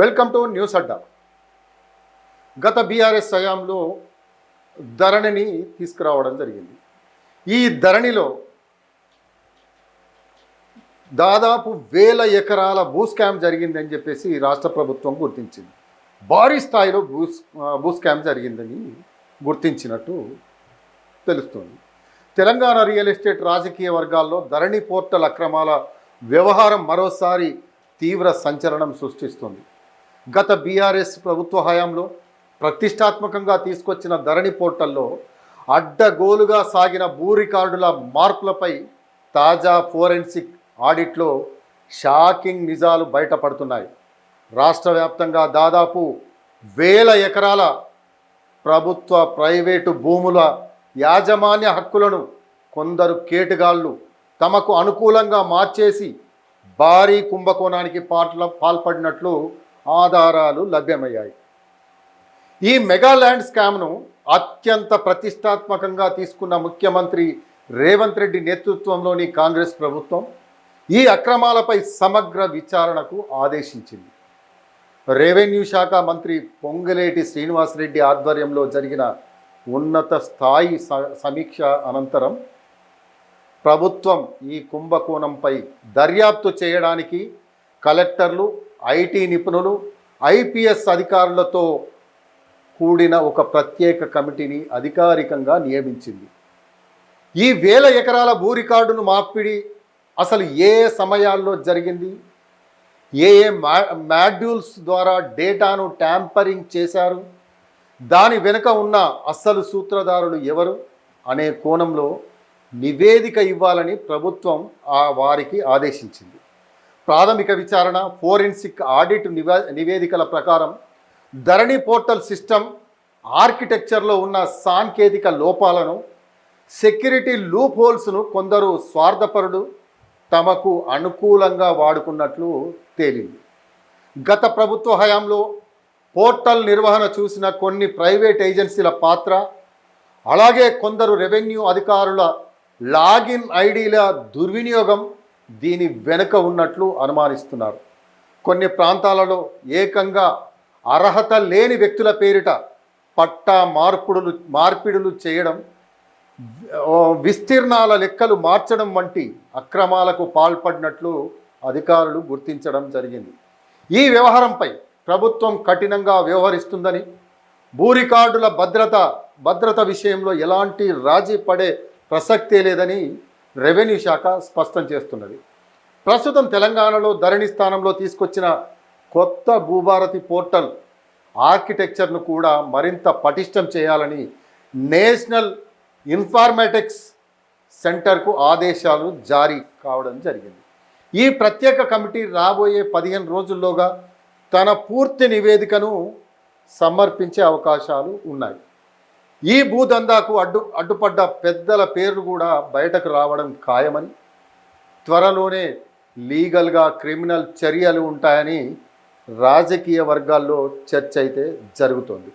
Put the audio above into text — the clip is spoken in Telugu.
వెల్కమ్ టు న్యూస్ అడ్డా. గత బీఆర్ఎస్ హయాంలో ధరణిని తీసుకురావడం జరిగింది. ఈ ధరణిలో దాదాపు 1000 ఎకరాల భూ స్కామ్ జరిగిందని చెప్పేసి రాష్ట్ర ప్రభుత్వం గుర్తించింది. భారీ స్థాయిలో భూ స్కామ్ జరిగిందని గుర్తించినట్టు తెలుస్తుంది. తెలంగాణ రియల్ ఎస్టేట్ రాజకీయ వర్గాల్లో ధరణి పోర్టల్ అక్రమాల వ్యవహారం మరోసారి తీవ్ర సంచలనం సృష్టిస్తుంది. గత బీఆర్ఎస్ ప్రభుత్వ హయాంలో ప్రతిష్టాత్మకంగా తీసుకొచ్చిన ధరణి పోర్టల్లో అడ్డగోలుగా సాగిన భూ రికార్డుల మార్పులపై తాజా ఫోరెన్సిక్ ఆడిట్లో షాకింగ్ నిజాలు బయటపడుతున్నాయి. రాష్ట్ర వ్యాప్తంగా దాదాపు 1000 ఎకరాల ప్రభుత్వ ప్రైవేటు భూముల యాజమాన్య హక్కులను కొందరు కేటుగాళ్లు తమకు అనుకూలంగా మార్చేసి భారీ కుంభకోణానికి పాల్పడినట్లు ఆధారాలు లభ్యమయ్యాయి. ఈ మెగా ల్యాండ్ స్కామ్ను అత్యంత ప్రతిష్టాత్మకంగా తీసుకున్న ముఖ్యమంత్రి రేవంత్ రెడ్డి నేతృత్వంలోని కాంగ్రెస్ ప్రభుత్వం ఈ అక్రమాలపై సమగ్ర విచారణకు ఆదేశించింది. రెవెన్యూ శాఖ మంత్రి పొంగులేటి శ్రీనివాసరెడ్డి ఆధ్వర్యంలో జరిగిన ఉన్నత స్థాయి సమీక్ష అనంతరం ప్రభుత్వం ఈ కుంభకోణంపై దర్యాప్తు చేయడానికి కలెక్టర్లు, ఐటీ నిపుణులు, ఐపీఎస్ అధికారులతో కూడిన ఒక ప్రత్యేక కమిటీని అధికారికంగా నియమించింది. ఈ 1000 ఎకరాల భూ రికార్డును మార్పిడి అసలు ఏ సమయాల్లో జరిగింది, ఏ మాడ్యూల్స్ ద్వారా డేటాను ట్యాంపరింగ్ చేశారు, దాని వెనుక ఉన్న అసలు సూత్రధారులు ఎవరు అనే కోణంలో నివేదిక ఇవ్వాలని ప్రభుత్వం వారికి ఆదేశించింది. ప్రాథమిక విచారణ, ఫోరెన్సిక్ ఆడిట్ నివేదికల ప్రకారం ధరణి పోర్టల్ సిస్టమ్ ఆర్కిటెక్చర్లో ఉన్న సాంకేతిక లోపాలను, సెక్యూరిటీ లూప్ హోల్స్ను కొందరు స్వార్థపరుడు తమకు అనుకూలంగా వాడుకున్నట్లు తేలింది. గత ప్రభుత్వ హయాంలో పోర్టల్ నిర్వహణ చూసిన కొన్ని ప్రైవేట్ ఏజెన్సీల పాత్ర, అలాగే కొందరు రెవెన్యూ అధికారుల లాగిన్ ఐడీల దుర్వినియోగం దీని వెనుక ఉన్నట్లు అనుమానిస్తున్నారు. కొన్ని ప్రాంతాలలో ఏకంగా అర్హత లేని వ్యక్తుల పేరిట పట్టా మార్పిడులు చేయడం, విస్తీర్ణాల లెక్కలు మార్చడం వంటి అక్రమాలకు పాల్పడినట్లు అధికారులు గుర్తించడం జరిగింది. ఈ వ్యవహారంపై ప్రభుత్వం కఠినంగా వ్యవహరిస్తుందని, భూ రికార్డుల భద్రత విషయంలో ఎలాంటి రాజీ పడే ప్రసక్తే లేదని రెవెన్యూ శాఖ స్పష్టం చేస్తున్నది. ప్రస్తుతం తెలంగాణలో ధరణి స్థానంలో తీసుకొచ్చిన కొత్త భూభారతి పోర్టల్ ఆర్కిటెక్చర్ను కూడా మరింత పటిష్టం చేయాలని నేషనల్ ఇన్ఫర్మేటిక్స్ సెంటర్కు ఆదేశాలు జారీ కావడం జరిగింది. ఈ ప్రత్యేక కమిటీ రాబోయే 15 రోజుల్లోగా తన పూర్తి నివేదికను సమర్పించే అవకాశాలు ఉన్నాయి. ఈ భూదందాకు అడ్డుపడ్డ పెద్దల పేర్లు కూడా బయటకు రావడం ఖాయమని, త్వరలోనే లీగల్గా క్రిమినల్ చర్యలు ఉంటాయని రాజకీయ వర్గాల్లో చర్చ అయితే జరుగుతోంది.